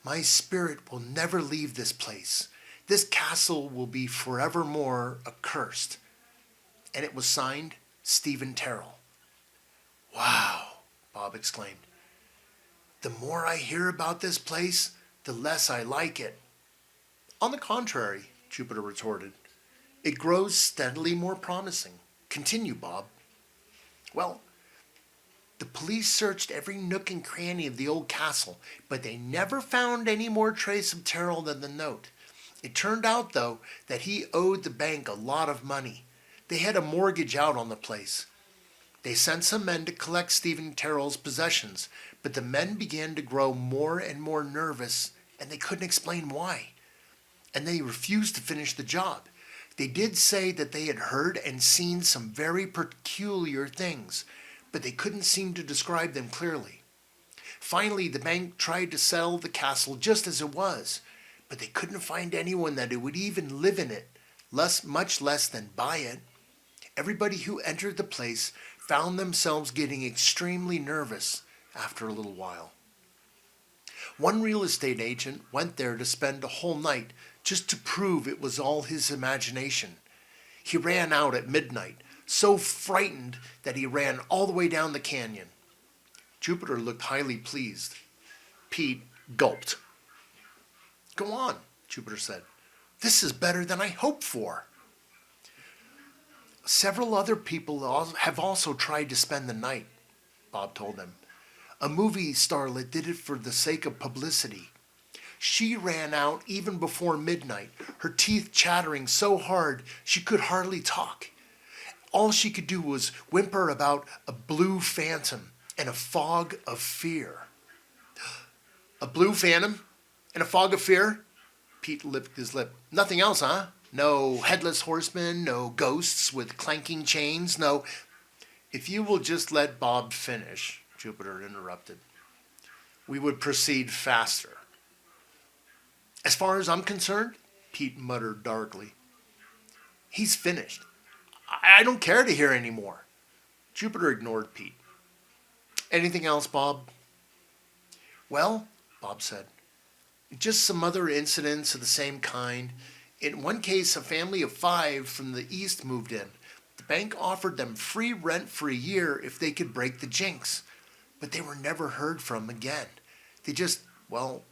my spirit will never leave this place. This castle will be forevermore accursed. And it was signed Stephen Terrell. Wow, Bob exclaimed. The more I hear about this place, the less I like it. On the contrary, Jupiter retorted. It grows steadily more promising. Continue, Bob. Well, the police searched every nook and cranny of the old castle, but they never found any more trace of Terrell than the note. It turned out, though, that he owed the bank a lot of money. They had a mortgage out on the place. They sent some men to collect Stephen Terrell's possessions, but the men began to grow more and more nervous, and they couldn't explain why. And they refused to finish the job. They did say that they had heard and seen some very peculiar things, but they couldn't seem to describe them clearly. Finally, the bank tried to sell the castle just as it was, but they couldn't find anyone that would even live in it, much less than buy it. Everybody who entered the place found themselves getting extremely nervous after a little while. One real estate agent went there to spend a whole night just to prove it was all his imagination. He ran out at midnight, so frightened that he ran all the way down the canyon. Jupiter looked highly pleased. Pete gulped. "Go on," Jupiter said. "This is better than I hoped for." "Several other people have also tried to spend the night," Bob told him. "A movie starlet did it for the sake of publicity. She ran out even before midnight, her teeth chattering so hard she could hardly talk. All she could do was whimper about a blue phantom and a fog of fear." "A blue phantom and a fog of fear?" Pete licked his lip. "Nothing else, huh? No headless horsemen, no ghosts with clanking chains, no—" "If you will just let Bob finish," Jupiter interrupted, "we would proceed faster." "As far as I'm concerned," Pete muttered darkly, "he's finished. I don't care to hear any more." Jupiter ignored Pete. "Anything else, Bob?" "Well," Bob said, "just some other incidents of the same kind. In one case, a family of 5 from the east moved in. The bank offered them free rent for a year if they could break the jinx. But they were never heard from again. They just, well,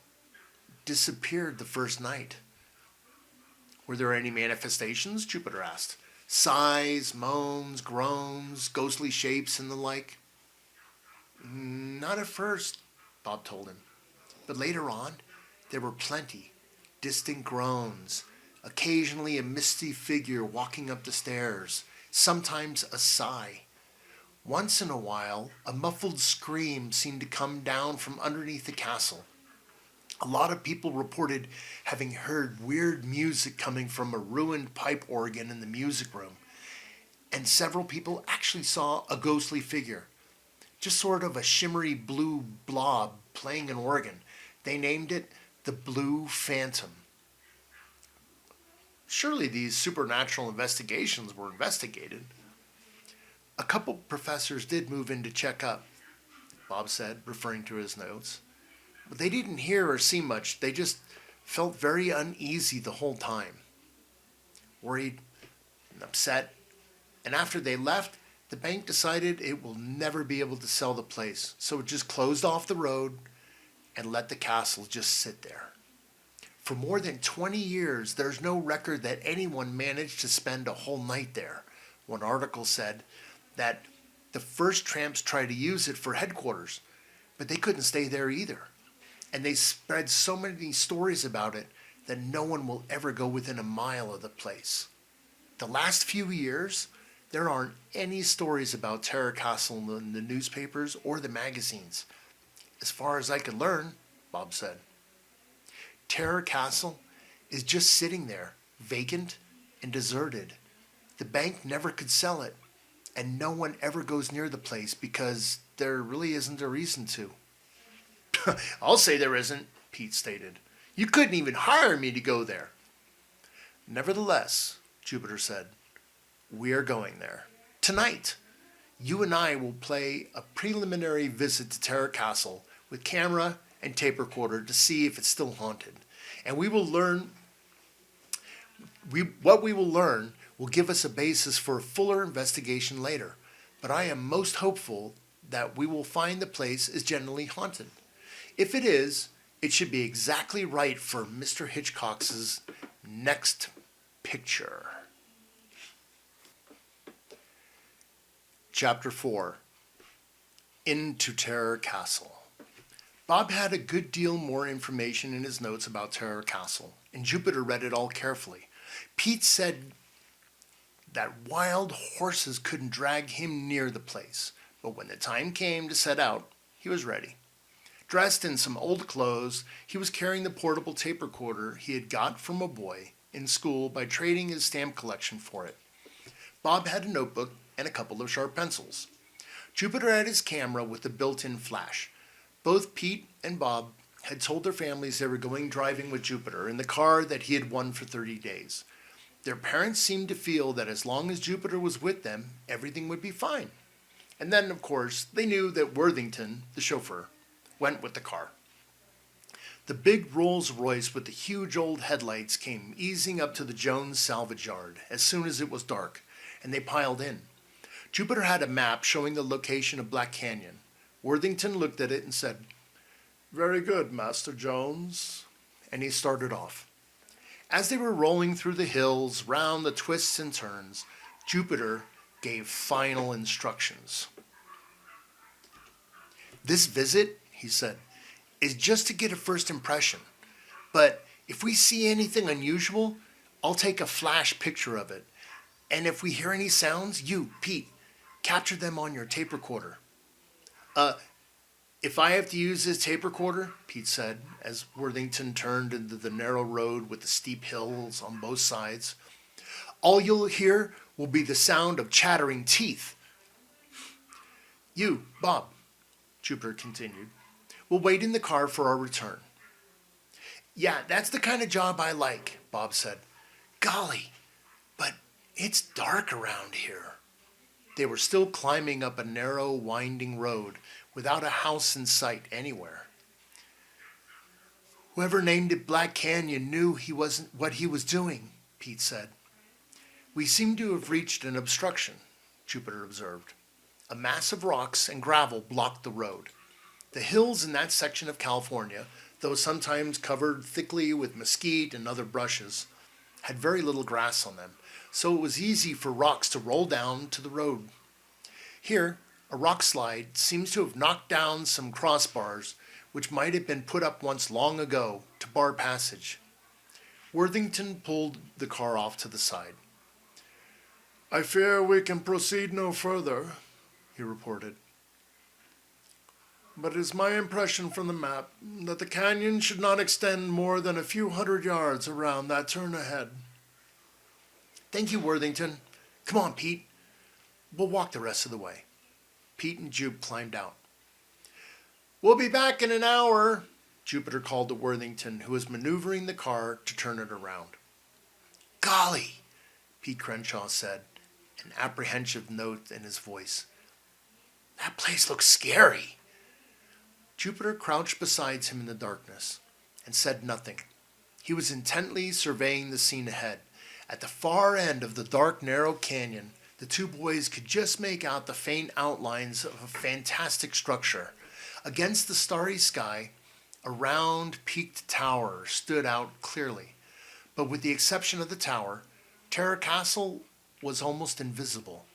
disappeared the first night." "Were there any manifestations?" Jupiter asked. "Sighs, moans, groans, ghostly shapes, and the like?" "Not at first," Bob told him. "But later on, there were plenty. Distant groans, occasionally a misty figure walking up the stairs, sometimes a sigh. Once in a while, a muffled scream seemed to come down from underneath the castle. A lot of people reported having heard weird music coming from a ruined pipe organ in the music room, and several people actually saw a ghostly figure, just sort of a shimmery blue blob playing an organ. They named it the Blue Phantom." "Surely these supernatural investigations were investigated." "A couple professors did move in to check up," Bob said, referring to his notes. "But they didn't hear or see much. They just felt very uneasy the whole time. Worried and upset. And after they left, the bank decided it will never be able to sell the place. So it just closed off the road and let the castle just sit there. For more than 20 years, there's no record that anyone managed to spend a whole night there. One article said that the first tramps tried to use it for headquarters, but they couldn't stay there either. And they spread so many stories about it that no one will ever go within a mile of the place. The last few years, there aren't any stories about Terror Castle in the newspapers or the magazines. As far as I could learn," Bob said. "Terror Castle is just sitting there, vacant and deserted. The bank never could sell it, and no one ever goes near the place because there really isn't a reason to." "I'll say there isn't," Pete stated. "You couldn't even hire me to go there." "Nevertheless," Jupiter said, "we are going there. Tonight, you and I will pay a preliminary visit to Terror Castle with camera and tape recorder to see if it's still haunted. And what we will learn will give us a basis for a fuller investigation later. But I am most hopeful that we will find the place is generally haunted. If it is, it should be exactly right for Mr. Hitchcock's next picture." Chapter 4. Into Terror Castle. Bob had a good deal more information in his notes about Terror Castle, and Jupiter read it all carefully. Pete said that wild horses couldn't drag him near the place, but when the time came to set out, he was ready. Dressed in some old clothes, he was carrying the portable tape recorder he had got from a boy in school by trading his stamp collection for it. Bob had a notebook and a couple of sharp pencils. Jupiter had his camera with the built-in flash. Both Pete and Bob had told their families they were going driving with Jupiter in the car that he had won for 30 days. Their parents seemed to feel that as long as Jupiter was with them, everything would be fine. And then, of course, they knew that Worthington, the chauffeur, went with the car. The big Rolls Royce with the huge old headlights came easing up to the Jones salvage yard as soon as it was dark, and they piled in. Jupiter had a map showing the location of Black Canyon. Worthington looked at it and said, "Very good, Master Jones." And he started off. As they were rolling through the hills, round the twists and turns, Jupiter gave final instructions. "This visit," he said, "is just to get a first impression. But if we see anything unusual, I'll take a flash picture of it. And if we hear any sounds, you, Pete, capture them on your tape recorder." If I have to use this tape recorder," Pete said, as Worthington turned into the narrow road with the steep hills on both sides, "all you'll hear will be the sound of chattering teeth." "You, Bob," Jupiter continued, "will wait in the car for our return." "Yeah, that's the kind of job I like," Bob said. "Golly, but it's dark around here." They were still climbing up a narrow, winding road without a house in sight anywhere. "Whoever named it Black Canyon knew what he was doing," Pete said. "We seem to have reached an obstruction," Jupiter observed. A mass of rocks and gravel blocked the road. The hills in that section of California, though sometimes covered thickly with mesquite and other brushes, had very little grass on them, so it was easy for rocks to roll down to the road. Here, a rock slide seems to have knocked down some crossbars which might have been put up once long ago to bar passage. Worthington pulled the car off to the side. "I fear we can proceed no further," he reported. "But it is my impression from the map that the canyon should not extend more than a few hundred yards around that turn ahead." "Thank you, Worthington. Come on, Pete. We'll walk the rest of the way." Pete and Jupe climbed out. "We'll be back in an hour," Jupiter called to Worthington, who was maneuvering the car to turn it around. "Golly," Pete Crenshaw said, an apprehensive note in his voice. "That place looks scary." Jupiter crouched beside him in the darkness and said nothing. He was intently surveying the scene ahead. At the far end of the dark, narrow canyon, the two boys could just make out the faint outlines of a fantastic structure. Against the starry sky, a round, peaked tower stood out clearly. But with the exception of the tower, Terror Castle was almost invisible.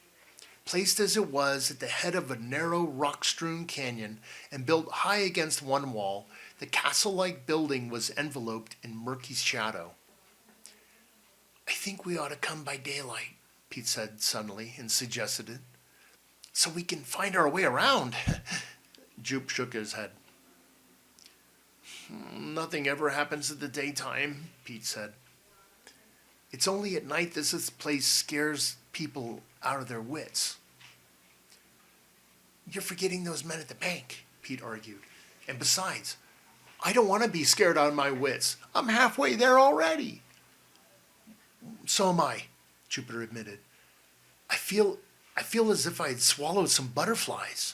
Placed as it was at the head of a narrow, rock-strewn canyon and built high against one wall, the castle-like building was enveloped in murky shadow. "I think we ought to come by daylight," Pete said suddenly, and suggested it. "So we can find our way around." Jupe shook his head. "Nothing ever happens in the daytime," Pete said. "It's only at night that this place scares people out of their wits." "You're forgetting those men at the bank," Pete argued. "And besides, I don't want to be scared out of my wits. I'm halfway there already." "So am I," Jupiter admitted. I feel as if I'd swallowed some butterflies."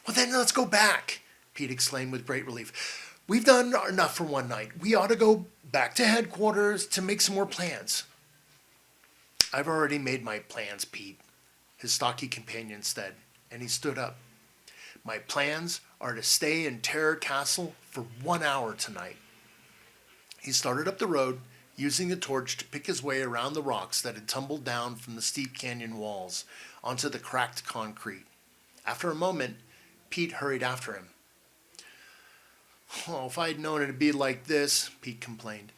"Well, then let's go back," Pete exclaimed with great relief. "We've done enough for one night. We ought to go back to headquarters to make some more plans." "I've already made my plans, Pete," his stocky companion said, and he stood up. "My plans are to stay in Terror Castle for 1 hour tonight." He started up the road, using the torch to pick his way around the rocks that had tumbled down from the steep canyon walls onto the cracked concrete. After a moment, Pete hurried after him. "Oh, if I'd known it'd be like this," Pete complained,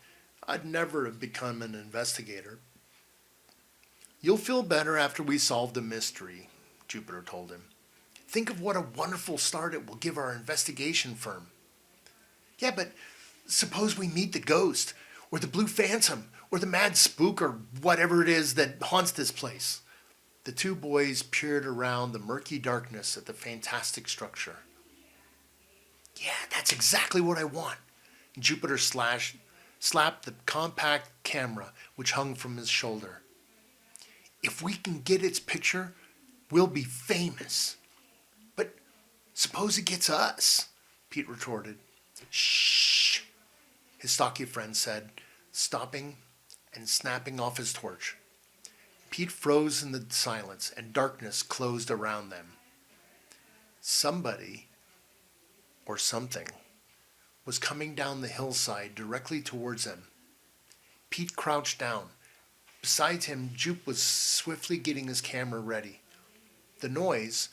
"I'd never have become an investigator." "You'll feel better after we solve the mystery," Jupiter told him. "Think of what a wonderful start it will give our investigation firm." "Yeah, but suppose we meet the ghost, or the blue phantom, or the mad spook, or whatever it is that haunts this place." The two boys peered around the murky darkness at the fantastic structure. "Yeah, that's exactly what I want." Jupiter slapped the compact camera which hung from his shoulder. "If we can get its picture, we'll be famous." "But suppose it gets us," Pete retorted. "Shh," his stocky friend said, stopping and snapping off his torch. Pete froze in the silence, and darkness closed around them. Somebody, or something, was coming down the hillside directly towards them. Pete crouched down. Beside him, Jupe was swiftly getting his camera ready. The noise,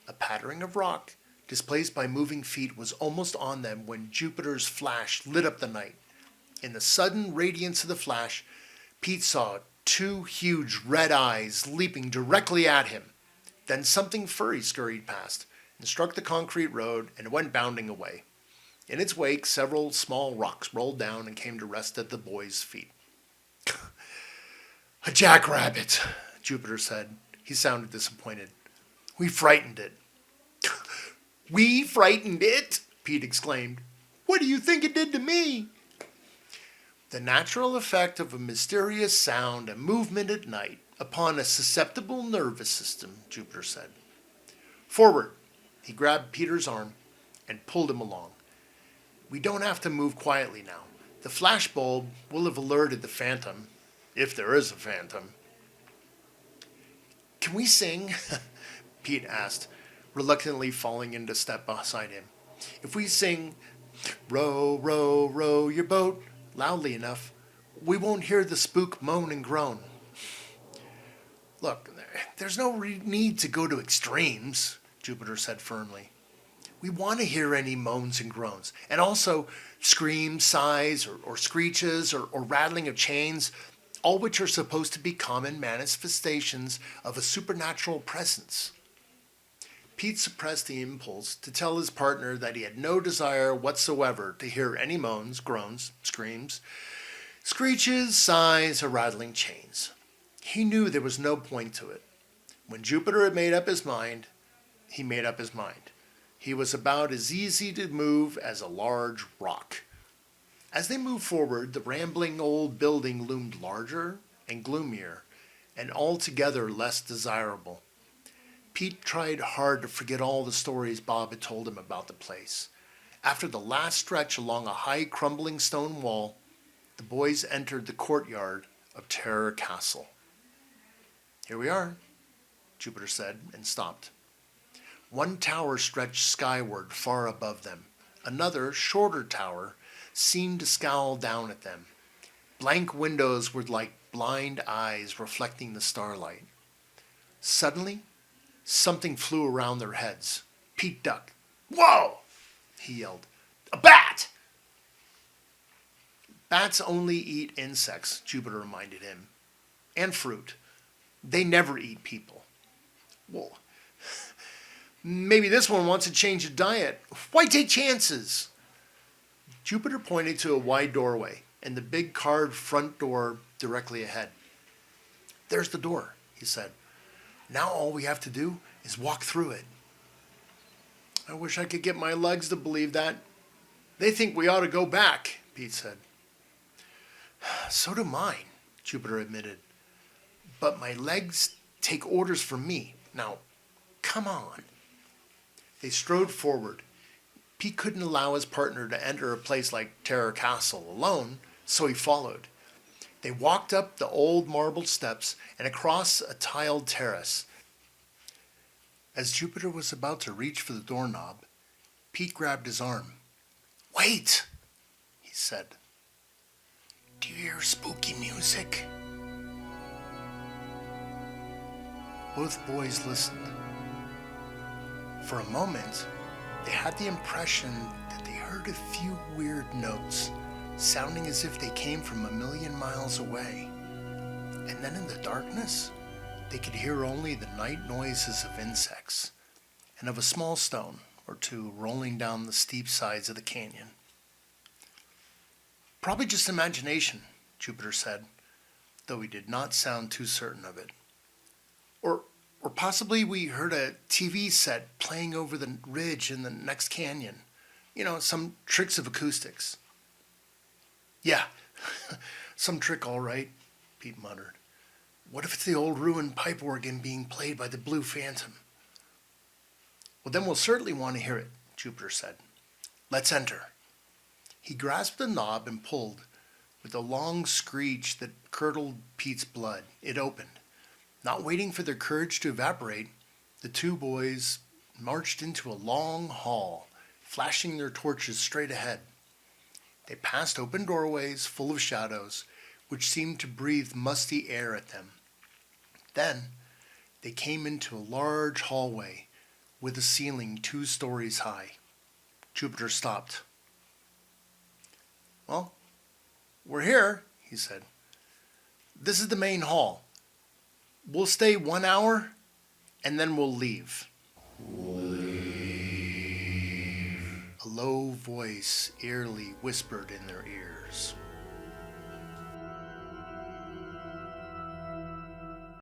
a pattering of rock, displaced by moving feet, was almost on them when Jupiter's flash lit up the night. In the sudden radiance of the flash, Pete saw two huge red eyes leaping directly at him. Then something furry scurried past and struck the concrete road and went bounding away. In its wake, several small rocks rolled down and came to rest at the boy's feet. "A jackrabbit," Jupiter said. He sounded disappointed. "We frightened it." "We frightened it?" Pete exclaimed. "What do you think it did to me?" "The natural effect of a mysterious sound and movement at night upon a susceptible nervous system," Jupiter said. "Forward." He grabbed Peter's arm and pulled him along. "We don't have to move quietly now. The flashbulb will have alerted the phantom, if there is a phantom." "Can we sing?" Pete asked, reluctantly falling into step beside him. "If we sing, 'Row, row, row your boat,' loudly enough, we won't hear the spook moan and groan." "Look, there's no need to go to extremes," Jupiter said firmly. "We want to hear any moans and groans, and also screams, sighs, or screeches, or rattling of chains, all which are supposed to be common manifestations of a supernatural presence." Pete suppressed the impulse to tell his partner that he had no desire whatsoever to hear any moans, groans, screams, screeches, sighs, or rattling chains. He knew there was no point to it. When Jupiter had made up his mind, he made up his mind. He was about as easy to move as a large rock. As they moved forward, the rambling old building loomed larger and gloomier, and altogether less desirable. Pete tried hard to forget all the stories Bob had told him about the place. After the last stretch along a high crumbling stone wall, the boys entered the courtyard of Terror Castle. "Here we are," Jupiter said, and stopped. One tower stretched skyward far above them. Another, shorter tower seemed to scowl down at them. Blank windows were like blind eyes reflecting the starlight. Suddenly, something flew around their heads. Pete ducked. "Whoa!" he yelled. "A bat!" "Bats only eat insects," Jupiter reminded him, "and fruit. They never eat people." "Well, maybe this one wants to change the diet. Why take chances?" Jupiter pointed to a wide doorway and the big carved front door directly ahead. "There's the door," he said. "Now all we have to do is walk through it." "I wish I could get my legs to believe that. They think we ought to go back," Pete said. "So do mine," Jupiter admitted. "But my legs take orders from me. Now, come on." They strode forward. Pete couldn't allow his partner to enter a place like Terror Castle alone, so he followed. They walked up the old marble steps and across a tiled terrace. As Jupiter was about to reach for the doorknob, Pete grabbed his arm. "Wait," he said. "Do you hear spooky music?" Both boys listened. For a moment, they had the impression that they heard a few weird notes, sounding as if they came from a million miles away. And then in the darkness, they could hear only the night noises of insects and of a small stone or two rolling down the steep sides of the canyon. "Probably just imagination," Jupiter said, though he did not sound too certain of it. Or possibly we heard a TV set playing over the ridge in the next canyon. Some tricks of acoustics." "Yeah, some trick all right," Pete muttered. "What if it's the old ruined pipe organ being played by the Blue Phantom?" "Well, then we'll certainly want to hear it," Jupiter said. "Let's enter." He grasped a knob and pulled. With a long screech that curdled Pete's blood, it opened. Not waiting for their courage to evaporate, the two boys marched into a long hall, flashing their torches straight ahead. They passed open doorways full of shadows, which seemed to breathe musty air at them. Then they came into a large hallway with a ceiling 2 stories high. Jupiter stopped. "Well, we're here," he said. "This is the main hall. We'll stay 1 hour, and then we'll leave." A low voice eerily whispered in their ears.